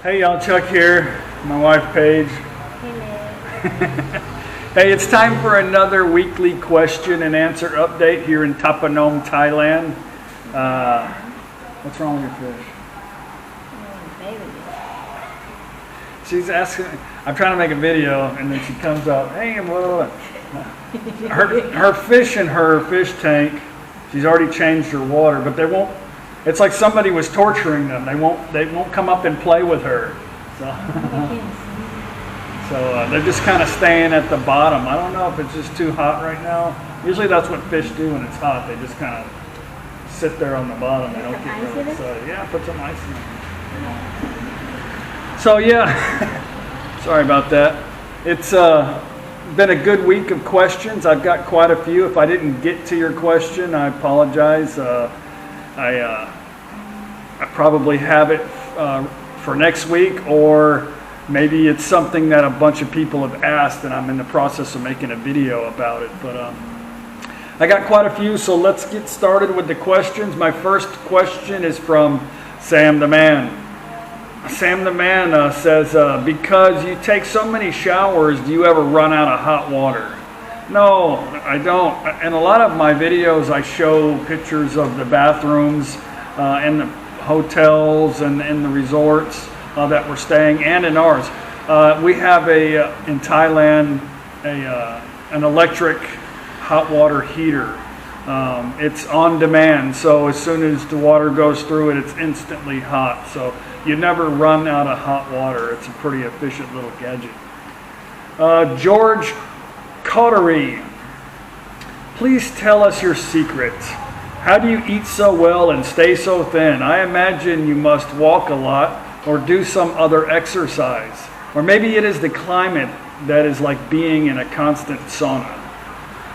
Hey y'all, Chuck here, my wife Paige. Hey, it's time for another weekly question and answer update here in Tapanong, Thailand. What's wrong with your fish? She's asking, I'm trying to make a video and then she comes up, hey, blah, blah, blah. Her fish in her fish tank, she's already changed her water, but they won't. It's like somebody was torturing them. They won't come up and play with her. So they're just kind of staying at the bottom. I don't know if it's just too hot right now. Usually that's what fish do when it's hot. They just kind of sit there on the bottom. They don't get really excited. Yeah, put some ice in. So yeah, sorry about that. It's been a good week of questions. I've got quite a few. If I didn't get to your question, I apologize. I probably have it for next week, or maybe it's something that a bunch of people have asked and I'm in the process of making a video about it. But I got quite a few, so let's get started with the questions. My first question is from Sam the Man. Sam the Man says, because you take so many showers, do you ever run out of hot water? No, I don't. In a lot of my videos, I show pictures of the bathrooms in the hotels and in the resorts that we're staying, and in ours. We have in Thailand an electric hot water heater. It's on demand, so as soon as the water goes through it, it's instantly hot. So you never run out of hot water. It's a pretty efficient little gadget. George Cottery, please tell us your secret. How do you eat so well and stay so thin? I imagine you must walk a lot or do some other exercise. Or maybe it is the climate that is like being in a constant sauna.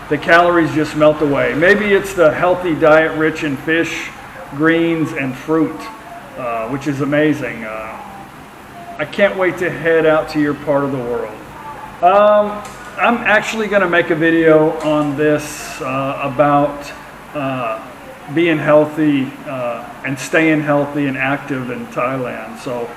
The calories just melt away. Maybe it's the healthy diet rich in fish, greens, and fruit, which is amazing. I can't wait to head out to your part of the world. I'm actually going to make a video on this about being healthy and staying healthy and active in Thailand. So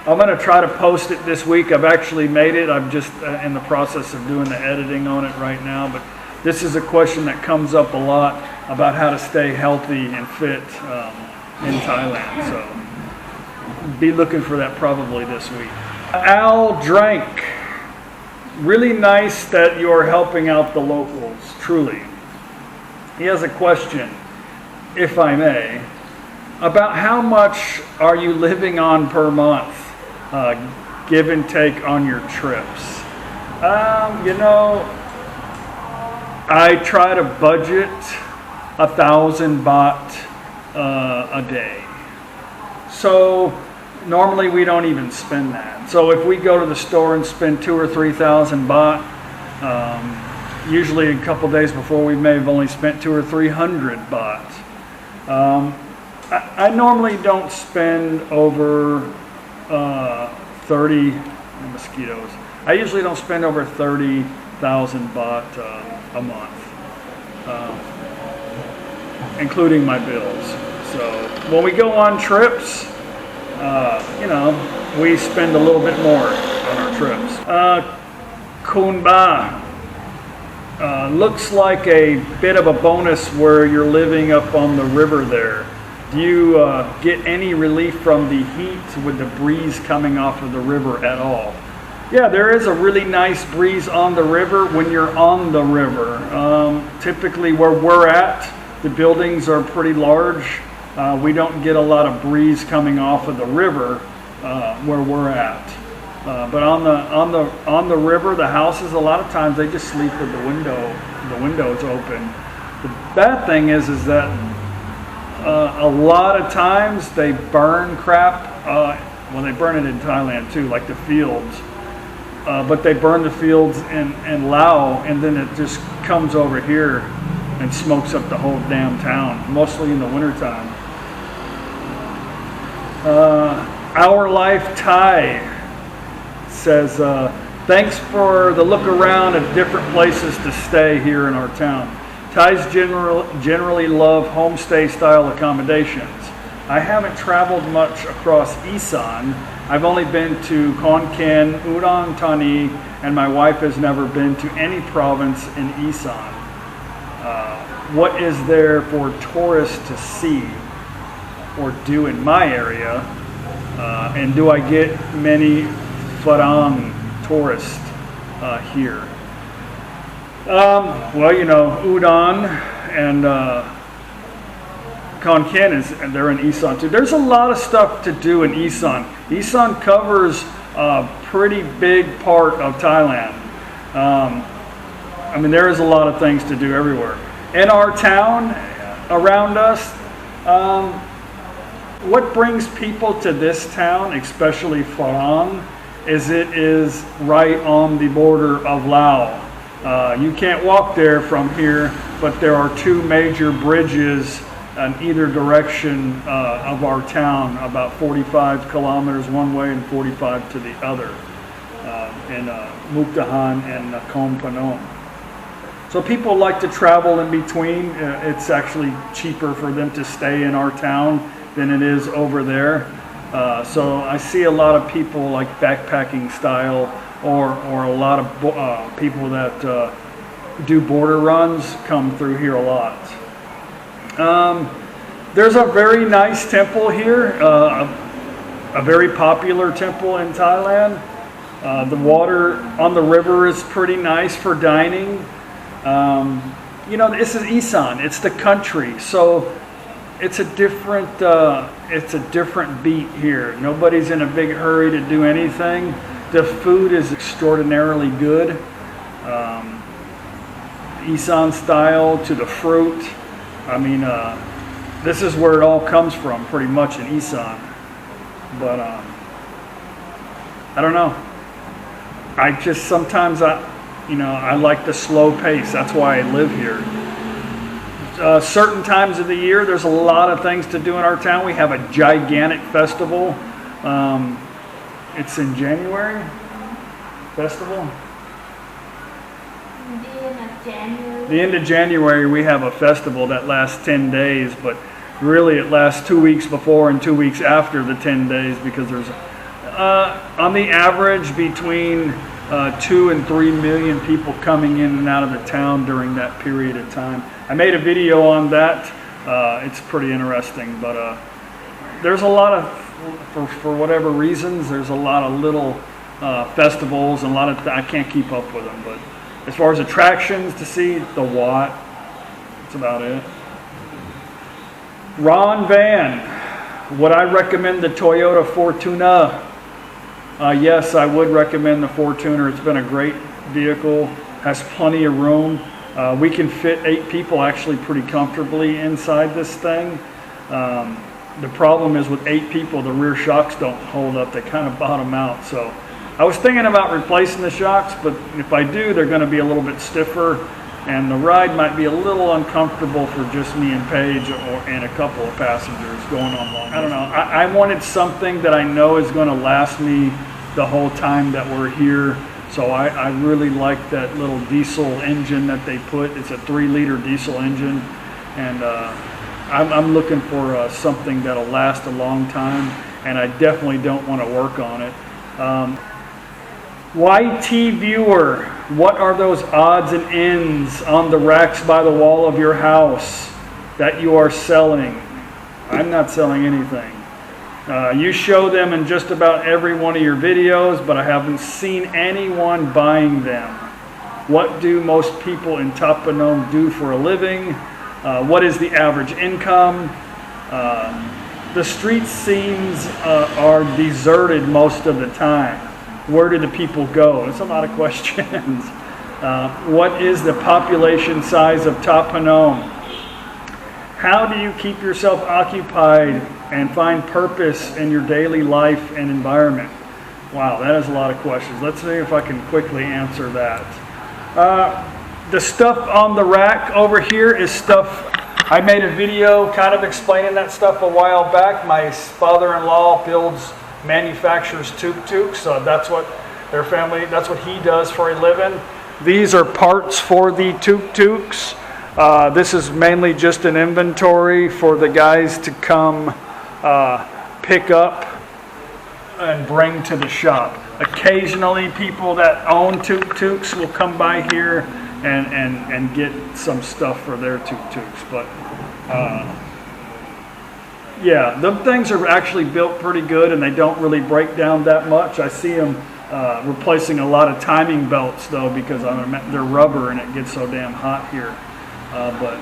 I'm going to try to post it this week. I've actually made it. I'm just in the process of doing the editing on it right now. But this is a question that comes up a lot about how to stay healthy and fit in Thailand. So be looking for that probably this week. Al Drank. Really nice that you're helping out the locals, truly. He has a question, if I may, about how much are you living on per month, give and take on your trips? I try to budget 1,000 baht a day. So normally we don't even spend that. So if we go to the store and spend 2,000 or 3,000 baht, usually a couple days before we may have only spent 200 or 300 baht. I normally don't spend over 30 mosquitoes. I usually don't spend over 30,000 baht a month, including my bills. So when we go on trips, we spend a little bit more on our trips. Kunba. Looks like a bit of a bonus where you're living up on the river there. Do you get any relief from the heat with the breeze coming off of the river at all? Yeah, there is a really nice breeze on the river when you're on the river. Typically where we're at, the buildings are pretty large. We don't get a lot of breeze coming off of the river where we're at. But on the river, the houses, a lot of times they just sleep with the windows open. The bad thing is that a lot of times they burn crap. They burn it in Thailand too, like the fields. But they burn the fields in Laos, and then it just comes over here and smokes up the whole damn town, mostly in the wintertime. Our Life Thai says, thanks for the look around at different places to stay here in our town. Thais generally love homestay style accommodations. I haven't traveled much across Isan. I've only been to Khon Kaen, Udon Thani, and my wife has never been to any province in Isan. What is there for tourists to see or do in my area? And do I get many Farang tourists here? Well, you know, Udon and Khon Kaen and they're in Isan too. There's a lot of stuff to do in Isan. Isan covers a pretty big part of Thailand. I mean, there is a lot of things to do everywhere. In our town, around us, what brings people to this town, especially Farang, is it is right on the border of Laos. You can't walk there from here, but there are two major bridges in either direction of our town, about 45 kilometers one way and 45 to the other, in Mukdahan and Nakhon Phanom. So people like to travel in between. It's actually cheaper for them to stay in our town than it is over there. So I see a lot of people like backpacking style, or a lot of people that do border runs come through here a lot. There's a very nice temple here, a very popular temple in Thailand. The water on the river is pretty nice for dining. You know, this is Isan. It's the country, so it's a different beat here. Nobody's in a big hurry to do anything. The food is extraordinarily good. Isan style to the fruit. I mean, this is where it all comes from, pretty much in Isan. But I don't know. I just sometimes I like the slow pace. That's why I live here. Certain times of the year, there's a lot of things to do in our town. We have a gigantic festival. It's in January. Festival. The end of January, we have a festival that lasts 10 days, but really it lasts 2 weeks before and 2 weeks after the 10 days, because there's, on the average, between 2 and 3 million people coming in and out of the town during that period of time. I made a video on that. It's pretty interesting, but there's a lot of, for whatever reasons, there's a lot of little festivals and a lot of, I can't keep up with them, but as far as attractions to see, the Wat, that's about it. Ron Van, would I recommend the Toyota Fortuna? Yes, I would recommend the Fortuner. It's been a great vehicle, has plenty of room. We can fit 8 people actually pretty comfortably inside this thing. The problem is with 8 people, the rear shocks don't hold up. They kind of bottom out. So I was thinking about replacing the shocks, but if I do, they're going to be a little bit stiffer, and the ride might be a little uncomfortable for just me and Paige and a couple of passengers going on long. I don't know. I wanted something that I know is going to last me the whole time that we're here. So I really like that little diesel engine that they put. It's a 3-liter diesel engine, and I'm looking for something that'll last a long time, and I definitely don't want to work on it. YT viewer, what are those odds and ends on the racks by the wall of your house that you are selling? I'm not selling anything. You show them in just about every one of your videos, but I haven't seen anyone buying them. What do most people in Thap Phanom do for a living? What is the average income? The street scenes are deserted most of the time. Where do the people go? It's a lot of questions. What is the population size of Thap Phanom? How do you keep yourself occupied and find purpose in your daily life and environment? Wow, that is a lot of questions. Let's see if I can quickly answer that. The stuff on the rack over here is stuff, I made a video kind of explaining that stuff a while back. My father-in-law manufactures tuk-tuks, so that's what their family, that's what he does for a living. These are parts for the tuk-tuks. This is mainly just an inventory for the guys to come pick up and bring to the shop. Occasionally people that own tuk-tuks will come by here and get some stuff for their tuk-tuks. But yeah, the things are actually built pretty good and they don't really break down that much. I see them replacing a lot of timing belts though, because they're rubber and it gets so damn hot here. But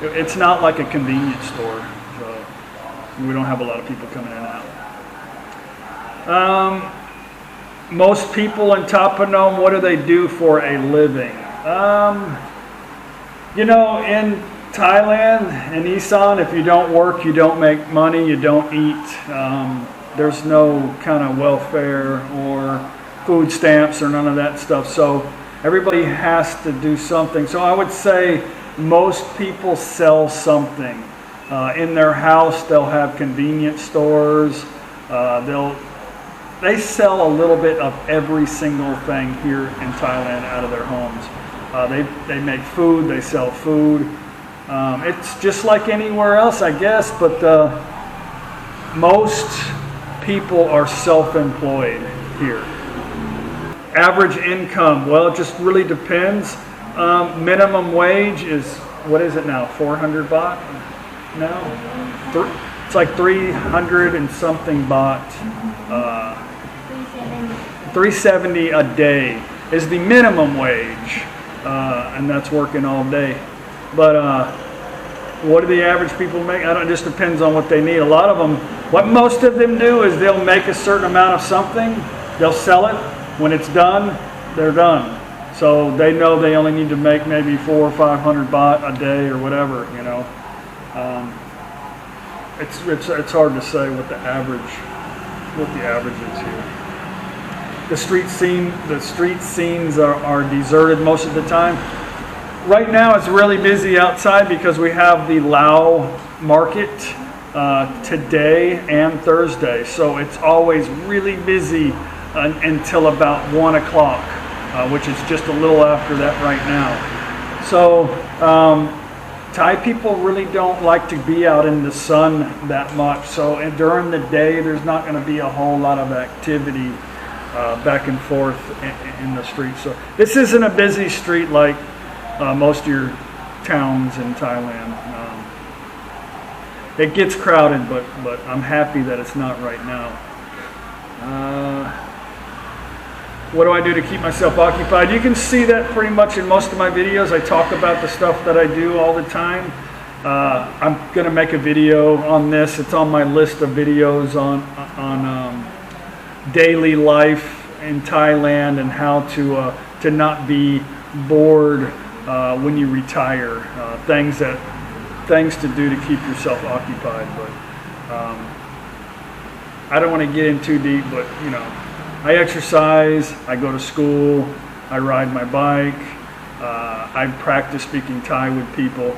it's not like a convenience store, so we don't have a lot of people coming in and out. Most people in Tapanong, what do they do for a living? You know, in Thailand, in Isan, if you don't work, you don't make money, you don't eat. There's no kind of welfare or food stamps or none of that stuff. So everybody has to do something. So I would say most people sell something. In their house, they'll have convenience stores. They sell a little bit of every single thing here in Thailand out of their homes. They make food, they sell food. It's just like anywhere else, I guess, but most people are self-employed here. Average income, well, it just really depends. Minimum wage is, what is it now, 400 baht? No? It's like 300 and something baht. 370 a day is the minimum wage, and that's working all day. But what do the average people make? It just depends on what they need. A lot of them, what most of them do is they'll make a certain amount of something, they'll sell it. When it's done, they're done. So they know they only need to make maybe 400 or 500 baht a day or whatever, you know. It's hard to say what the average is here. The street scenes are deserted most of the time. Right now it's really busy outside because we have the Lao market today and Thursday. So it's always really busy until about 1 o'clock, which is just a little after that right now. So Thai people really don't like to be out in the sun that much. So during the day there's not going to be a whole lot of activity back and forth in the street. So this isn't a busy street like most of your towns in Thailand. It gets crowded, but I'm happy that it's not right now. What do I do to keep myself occupied? You can see that pretty much in most of my videos. I talk about the stuff that I do all the time. I'm going to make a video on this. It's on my list of videos on daily life in Thailand and how to not be bored when you retire. Things to do to keep yourself occupied. But I don't want to get in too deep. But you know, I exercise. I go to school. I ride my bike. I practice speaking Thai with people.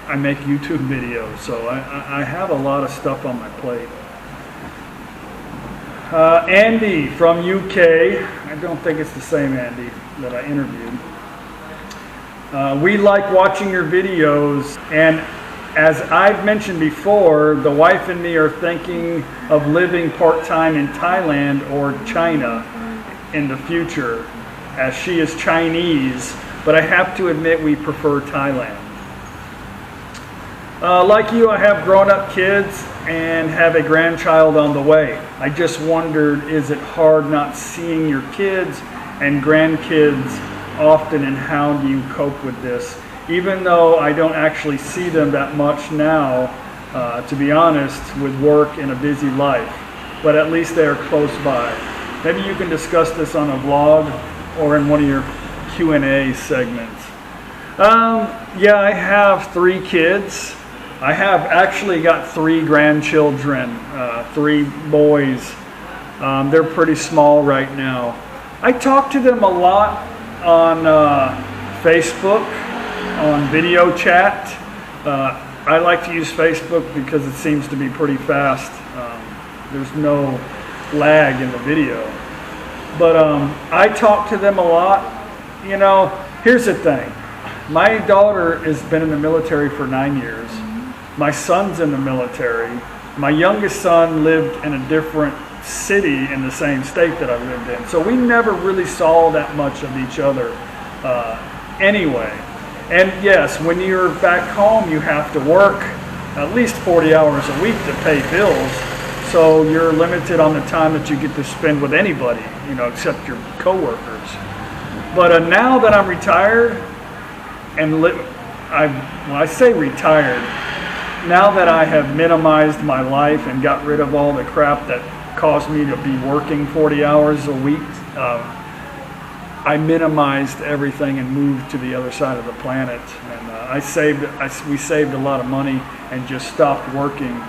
I make YouTube videos. So I have a lot of stuff on my plate. Andy from UK, I don't think it's the same Andy that I interviewed. We like watching your videos, and as I've mentioned before, the wife and me are thinking of living part-time in Thailand or China in the future, as she is Chinese, but I have to admit we prefer Thailand. Like you, I have grown-up kids and have a grandchild on the way. I just wondered, is it hard not seeing your kids and grandkids often, and how do you cope with this? Even though I don't actually see them that much now, to be honest, with work and a busy life, but at least they are close by. Maybe you can discuss this on a vlog or in one of your Q&A segments. Yeah, I have 3 kids. I have actually got 3 grandchildren, 3 boys. They're pretty small right now. I talk to them a lot on Facebook, on video chat. I like to use Facebook because it seems to be pretty fast. There's no lag in the video. But I talk to them a lot. You know, here's the thing. My daughter has been in the military for 9 years. My son's in the military. My youngest son lived in a different city in the same state that I lived in. So we never really saw that much of each other anyway. And yes, when you're back home, you have to work at least 40 hours a week to pay bills. So you're limited on the time that you get to spend with anybody, you know, except your coworkers. But now that I'm retired, and when I say retired, now that I have minimized my life and got rid of all the crap that caused me to be working 40 hours a week, I minimized everything and moved to the other side of the planet. And we saved a lot of money and just stopped working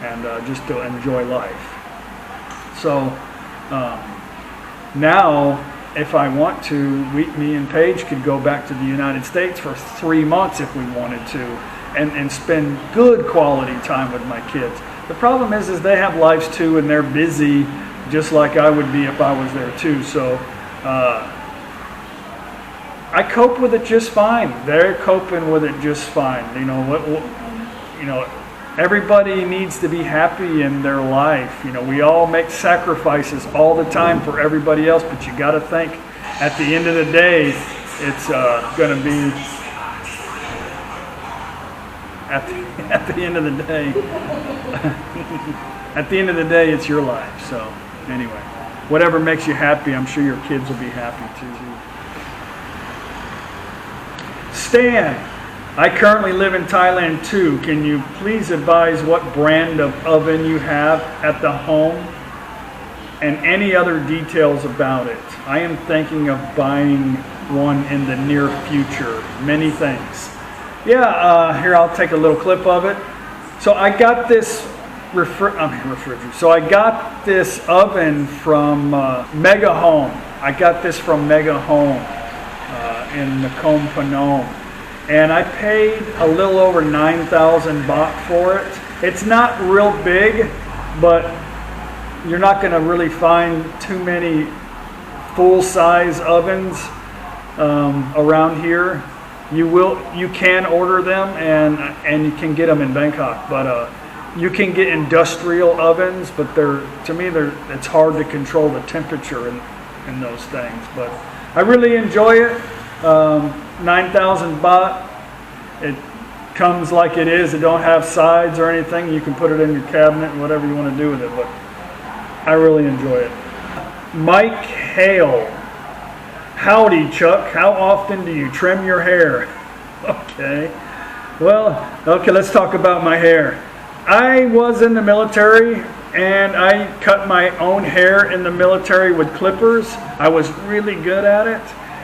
and just to enjoy life. So now, if I want to, me and Paige could go back to the United States for 3 months if we wanted to, and spend good quality time with my kids. The problem is they have lives too, and they're busy just like I would be if I was there too. So I cope with it just fine. They're coping with it just fine. You know, everybody needs to be happy in their life. You know, we all make sacrifices all the time for everybody else, but you got to think at the end of the day, it's going to be at the end of the day. At the end of the day, it's your life. So anyway, whatever makes you happy, I'm sure your kids will be happy too. Stan, I currently live in Thailand too. Can you please advise what brand of oven you have at the home and any other details about it? I am thinking of buying one in the near future. Many thanks. Yeah, here I'll take a little clip of it. So I got this refrigerator. So I got this oven from Mega Home. I got this from Mega Home in Nakhon Phanom. And I paid a little over 9,000 baht for it. It's not real big, but you're not going to really find too many full-size ovens around here. You can order them, and you can get them in Bangkok, but you can get industrial ovens, but to me it's hard to control the temperature in those things. But I really enjoy it. 9,000 baht. It comes like it is. It don't have sides or anything. You can put it in your cabinet, whatever you want to do with it. But I really enjoy it. Mike Hale. Howdy, Chuck. How often do you trim your hair? Okay. Okay, let's talk about my hair. I was in the military, and I cut my own hair in the military with clippers. I was really good at it,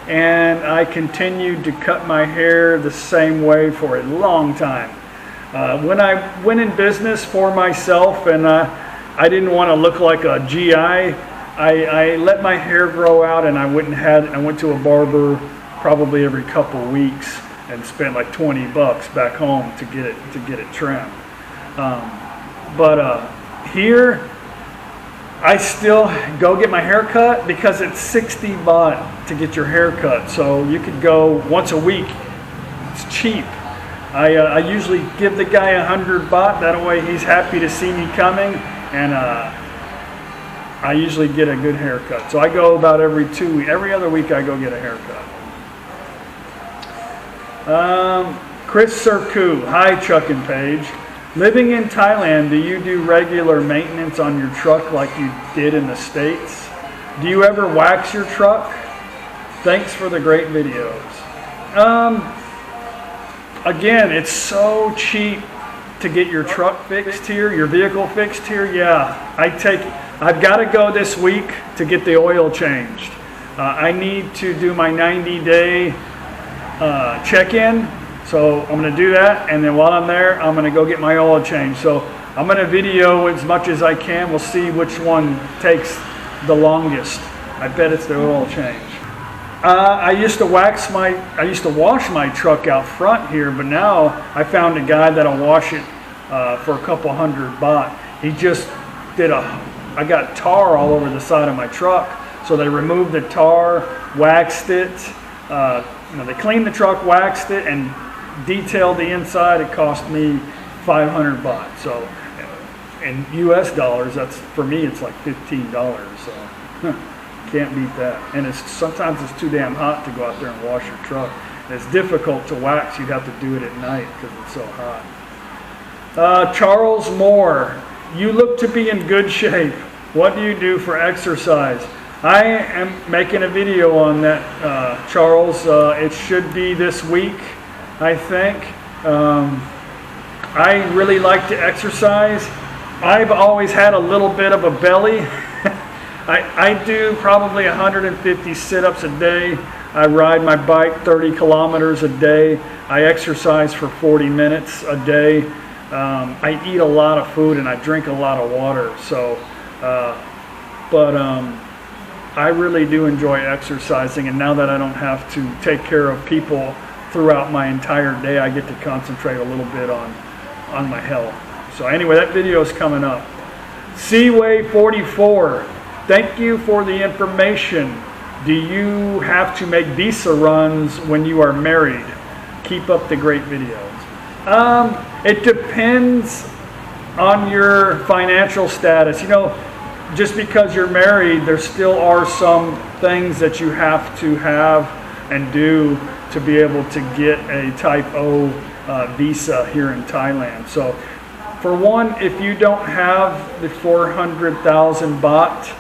and I continued to cut my hair the same way for a long time. When I went in business for myself, and I didn't want to look like a GI, I let my hair grow out, and I went to a barber probably every couple weeks and spent like $20 back home to get it trimmed. Here I still go get my hair cut because it's 60 baht to get your hair cut. So you could go once a week. It's cheap. I usually give the guy 100 baht. That way he's happy to see me coming, and I usually get a good haircut. So I go about every other week I go get a haircut. Chris Serku. Hi, Chuck and Paige. Living in Thailand, do you do regular maintenance on your truck like you did in the States? Do you ever wax your truck? Thanks for the great videos. Again, it's so cheap to get your truck fixed here, your vehicle fixed here. Yeah, I've got to go this week to get the oil changed. I need to do my 90-day check-in. So I'm going to do that, and then while I'm there, I'm going to go get my oil changed. So I'm going to video as much as I can. We'll see which one takes the longest. I bet it's the oil change. I used to wash my truck out front here, but now I found a guy that'll wash it for a couple 100 baht. He just did I got tar all over the side of my truck. So they removed the tar, waxed it. They cleaned the truck, waxed it, and detailed the inside. It cost me 500 baht. So in US dollars, that's, for me, it's like $15, so can't beat that. And sometimes it's too damn hot to go out there and wash your truck. And it's difficult to wax. You'd have to do it at night because it's so hot. Charles Moore, you look to be in good shape. What do you do for exercise? I am making a video on that, Charles. It should be this week, I think. I really like to exercise. I've always had a little bit of a belly. I do probably 150 sit-ups a day. I ride my bike 30 kilometers a day. I exercise for 40 minutes a day. I eat a lot of food and I drink a lot of water. So, I really do enjoy exercising, and now that I don't have to take care of people throughout my entire day, I get to concentrate a little bit on my health. So anyway, that video is coming up. Seaway 44, thank you for the information. Do you have to make visa runs when you are married? Keep up the great videos. It depends on your financial status. You know, just because you're married, there still are some things that you have to have and do to be able to get a type O visa here in Thailand. So for one, if you don't have the 400,000 baht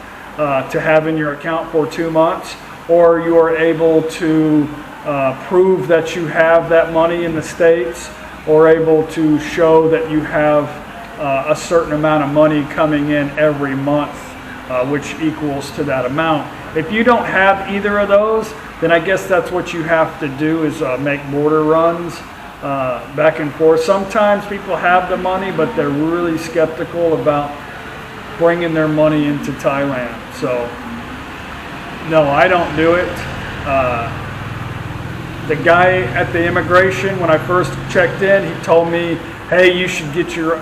to have in your account for 2 months, or you are able to prove that you have that money in the States, or able to show that you have a certain amount of money coming in every month, which equals to that amount. If you don't have either of those, then I guess that's what you have to do, is make mortar runs back and forth. Sometimes people have the money, but they're really skeptical about bringing their money into Thailand. So, no, I don't do it. The guy at the immigration, when I first checked in, he told me, hey, you should get your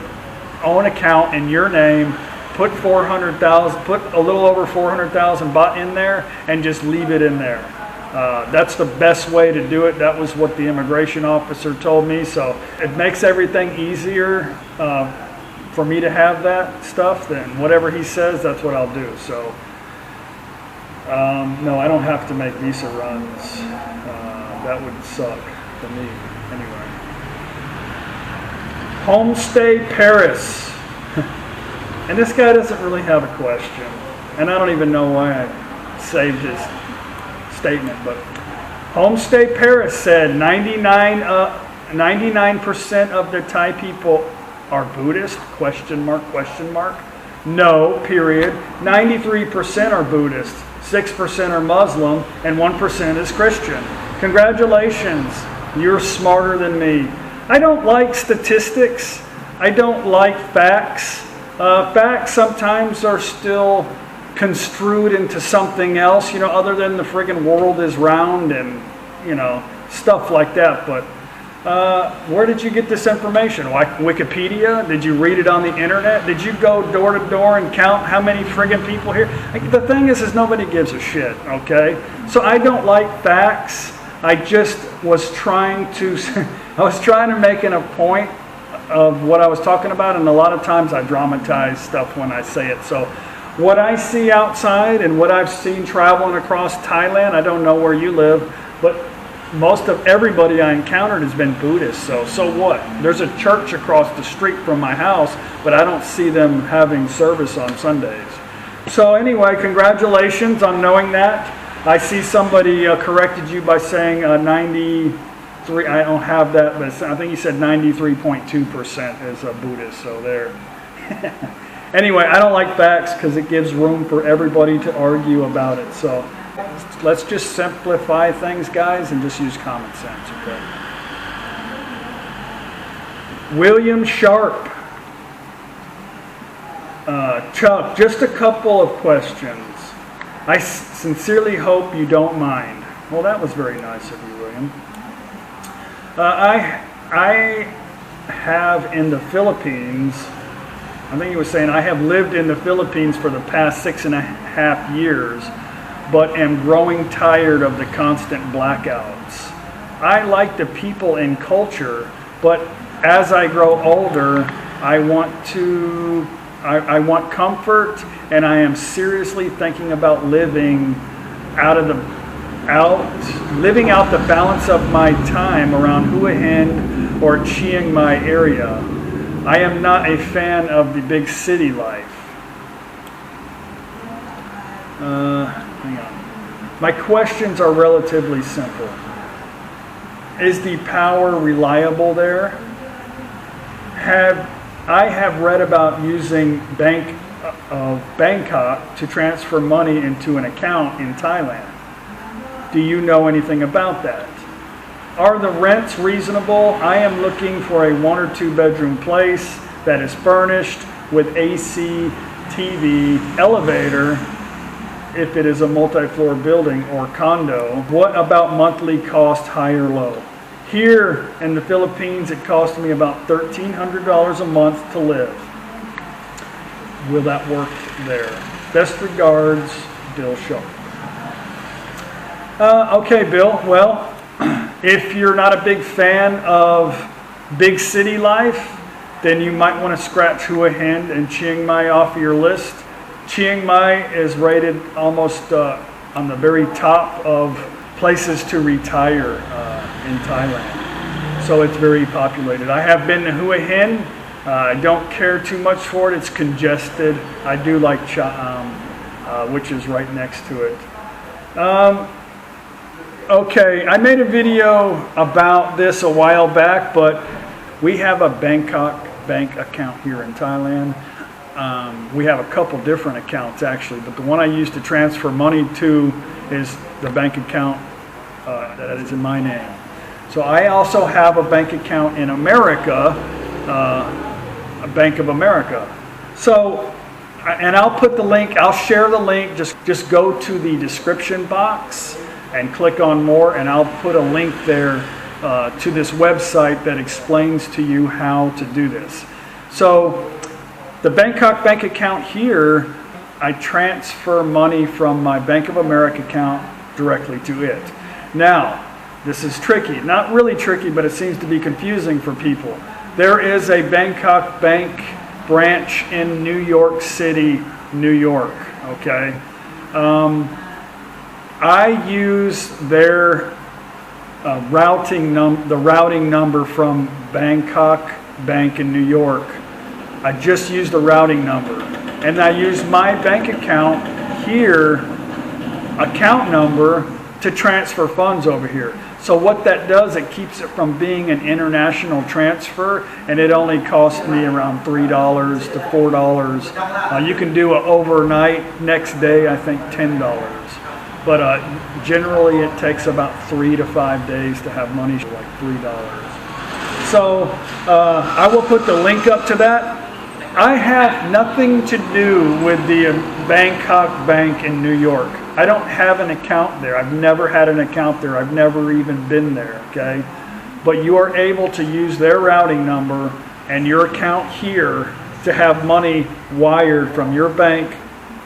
own account in your name, put 400,000, put a little over 400,000 baht in there, and just leave it in there. That's the best way to do it. That was what the immigration officer told me. So it makes everything easier for me to have that stuff. Then whatever he says, that's what I'll do. So no, I don't have to make visa runs. That would suck for me anyway. Homestay Paris. And this guy doesn't really have a question. And I don't even know why I saved his statement. But Homestay Paris said 99% of the Thai people are Buddhist? Question mark, question mark. No, period. 93% are Buddhist, 6% are Muslim, and 1% is Christian. Congratulations, you're smarter than me. I don't like statistics. I don't like facts. Facts sometimes are still construed into something else, you know, other than the friggin' world is round and, you know, stuff like that. But where did you get this information? Like Wikipedia? Did you read it on the internet? Did you go door to door and count how many friggin' people here? Like, the thing is nobody gives a shit, okay? So I don't like facts. I just was trying to, make a point of what I was talking about, and a lot of times I dramatize stuff when I say it. So what I see outside and what I've seen traveling across Thailand, I don't know where you live, but most of everybody I encountered has been Buddhist. So what? There's a church across the street from my house, but I don't see them having service on Sundays. So anyway, congratulations on knowing that. I see somebody corrected you by saying 93. I don't have that, but I think he said 93.2% is a Buddhist. So there. Anyway, I don't like facts because it gives room for everybody to argue about it. So let's just simplify things, guys, and just use common sense, okay? William Sharp. Chuck, just a couple of questions. I sincerely hope you don't mind. Well, that was very nice of you, William. I have in the Philippines, I think he was saying, I have lived in the Philippines for the past 6.5 years, but am growing tired of the constant blackouts. I like the people and culture, but as I grow older, I want to I want comfort, and I am seriously thinking about living out the balance of my time around Hua Hin or Chiang Mai area. I am not a fan of the big city life. Hang on. My questions are relatively simple. Is the power reliable there? I have read about using Bank of Bangkok to transfer money into an account in Thailand. Do you know anything about that? Are the rents reasonable? I am looking for a 1 or 2 bedroom place that is furnished with AC, TV, elevator, if it is a multi-floor building or condo. What about monthly cost, high or low? Here in the Philippines, it cost me about $1,300 a month to live. Will that work there? Best regards, Bill Shaw. Okay, Bill. Well, if you're not a big fan of big city life, then you might want to scratch Hua Hin and Chiang Mai off your list. Chiang Mai is rated almost on the very top of places to retire in Thailand. So it's very populated. I have been to Hua Hin. I don't care too much for it. It's congested. I do like Cha Am, which is right next to it. Okay, I made a video about this a while back, but we have a Bangkok bank account here in Thailand. We have a couple different accounts actually, but the one I use to transfer money to is the bank account that is in my name. So I also have a bank account in America, a Bank of America. So, and I'll put the link, I'll share the link, just go to the description box and click on more, and I'll put a link there to this website that explains to you how to do this. So the Bangkok bank account here, I transfer money from my Bank of America account directly to it. Now, this is tricky. Not really tricky, but it seems to be confusing for people. There is a Bangkok bank branch in New York City, New York, okay? I use their the routing number from Bangkok Bank in New York. I just use the routing number. And I use my bank account here, account number, to transfer funds over here. So what that does, it keeps it from being an international transfer, and it only costs me around $3 to $4. You can do it overnight, next day I think $10. But generally it takes about 3 to 5 days to have money for like $3. So I will put the link up to that. I have nothing to do with the Bangkok Bank in New York. I don't have an account there. I've never had an account there. I've never even been there, okay? But you are able to use their routing number and your account here to have money wired from your bank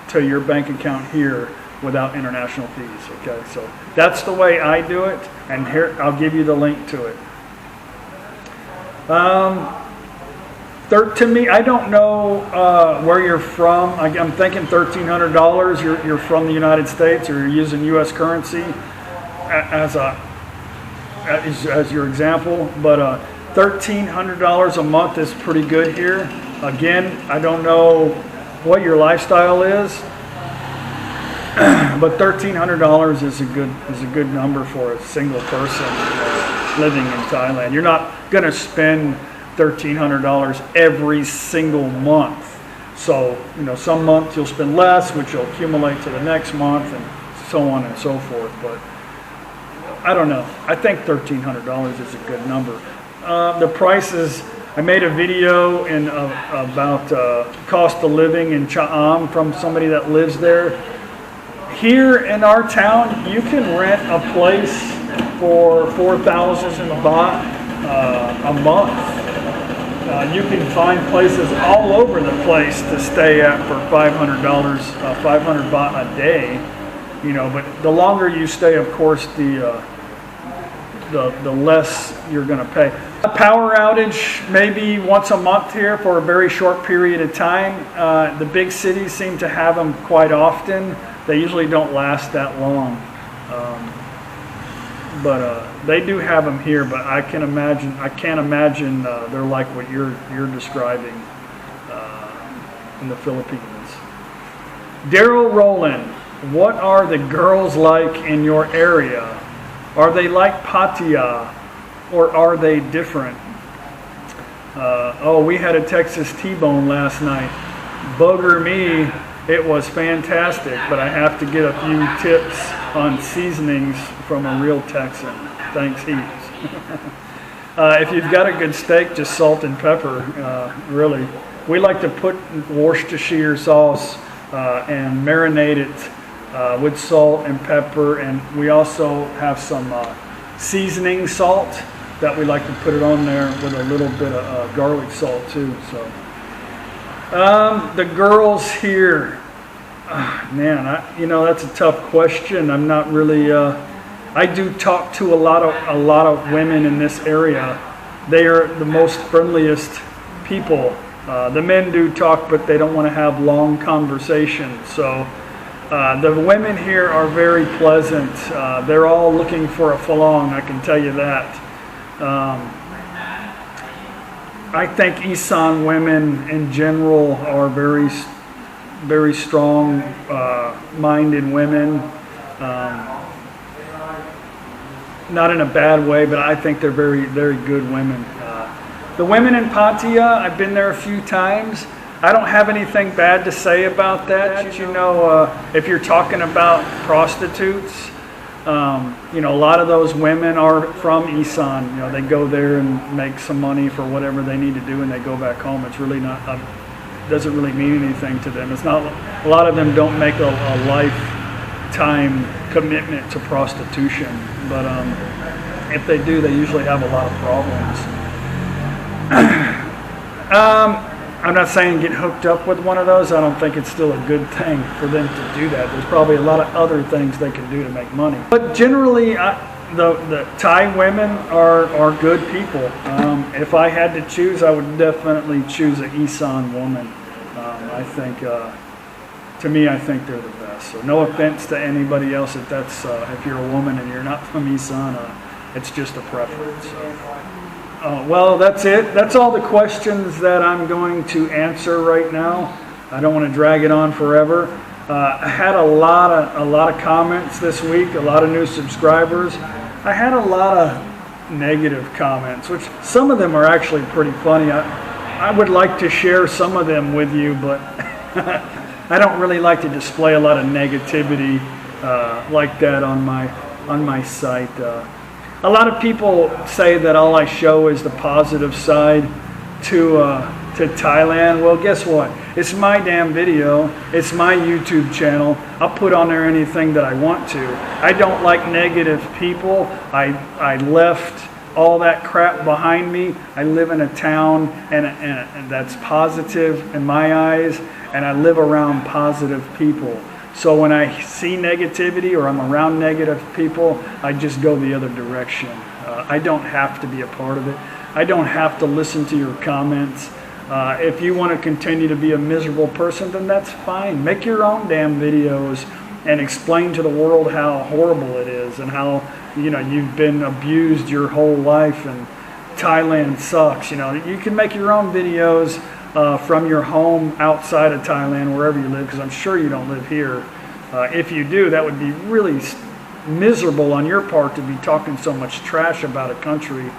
to your bank account here without international fees, okay? So that's the way I do it, and here I'll give you the link to it. To me, I don't know where you're from. I'm thinking $1,300. You're from the United States, or you're using U.S. currency as your example. But $1,300 a month is pretty good here. Again, I don't know what your lifestyle is, but $1,300 is a good number for a single person living in Thailand. You're not going to spend $1,300 every single month. So, some months you'll spend less, which will accumulate to the next month, and so on and so forth. But I don't know. I think $1,300 is a good number. The prices, I made a video about cost of living in Cha Am from somebody that lives there. Here in our town, you can rent a place for 4,000 baht a month. You can find places all over the place to stay at for $500, 500 baht a day. But the longer you stay, of course, the the less you're going to pay. A power outage maybe once a month here for a very short period of time. The big cities seem to have them quite often. They usually don't last that long. But they do have them here, but I can't imagine they're like what you're describing in the Philippines. Daryl Rowland, what are the girls like in your area? Are they like Pattaya, or are they different? Oh, we had a Texas T-bone last night. Bugger me, it was fantastic, but I have to get a few tips on seasonings from a real Texan. Thanks heaps. If you've got a good steak, just salt and pepper, really. We like to put Worcestershire sauce and marinate it with salt and pepper, and we also have some seasoning salt that we like to put it on there with a little bit of garlic salt too. So the girls here, man, that's a tough question. I'm not really. I do talk to a lot of women in this area. They are the most friendliest people. The men do talk, but they don't want to have long conversations. So the women here are very pleasant. They're all looking for a falong, I can tell you that. I think Isan women in general are very, very strong-minded women. Not in a bad way, but I think they're very, very good women. The women in Pattaya, I've been there a few times. I don't have anything bad to say about that. If you're talking about prostitutes, a lot of those women are from Isan. They go there and make some money for whatever they need to do, and they go back home. It's really not, doesn't really mean anything to them. It's not. A lot of them don't make a lifetime commitment to prostitution, but if they do, they usually have a lot of problems. I'm not saying get hooked up with one of those. I don't think it's still a good thing for them to do that. There's probably a lot of other things they can do to make money. But generally, the Thai women are good people. If I had to choose, I would definitely choose an Isan woman. I think, to me, I think they're the best. So no offense to anybody else if you're a woman and you're not from Isan, it's just a preference. So. Well, that's it. That's all the questions that I'm going to answer right now. I don't want to drag it on forever. I had a lot of comments this week, a lot of new subscribers. I had a lot of negative comments, which some of them are actually pretty funny. I would like to share some of them with you, but I don't really like to display a lot of negativity like that on my site. A lot of people say that all I show is the positive side to Thailand. Well, guess what? It's my damn video. It's my YouTube channel. I'll put on there anything that I want to. I don't like negative people. I left all that crap behind me. I live in a town and that's positive in my eyes, and I live around positive people. So when I see negativity or I'm around negative people, I just go the other direction. I don't have to be a part of it. I don't have to listen to your comments. If you want to continue to be a miserable person, then that's fine. Make your own damn videos and explain to the world how horrible it is and how you've been abused your whole life and Thailand sucks. You can make your own videos from your home outside of Thailand, wherever you live, because I'm sure you don't live here. If you do, that would be really miserable on your part to be talking so much trash about a country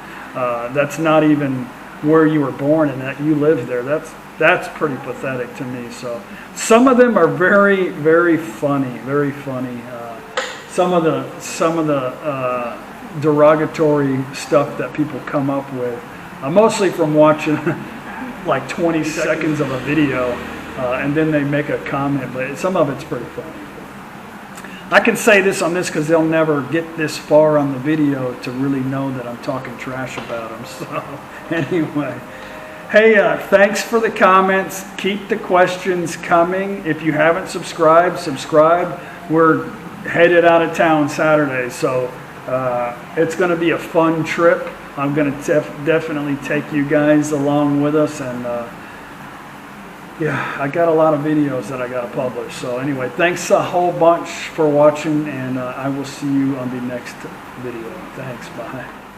that's not even where you were born and that you live there. That's pretty pathetic to me. So some of them are very, very funny, very funny. Some of the derogatory stuff that people come up with, mostly from watching like 20 seconds of a video, and then they make a comment, but some of it's pretty funny. I can say this on this because they'll never get this far on the video to really know that I'm talking trash about them. So anyway, hey, thanks for the comments. Keep the questions coming. If you haven't subscribed, subscribe. We're headed out of town Saturday, so It's going to be a fun trip. I'm going to definitely take you guys along with us, and yeah, I got a lot of videos that I got to publish. So anyway, thanks a whole bunch for watching, and I will see you on the next video. Thanks, bye.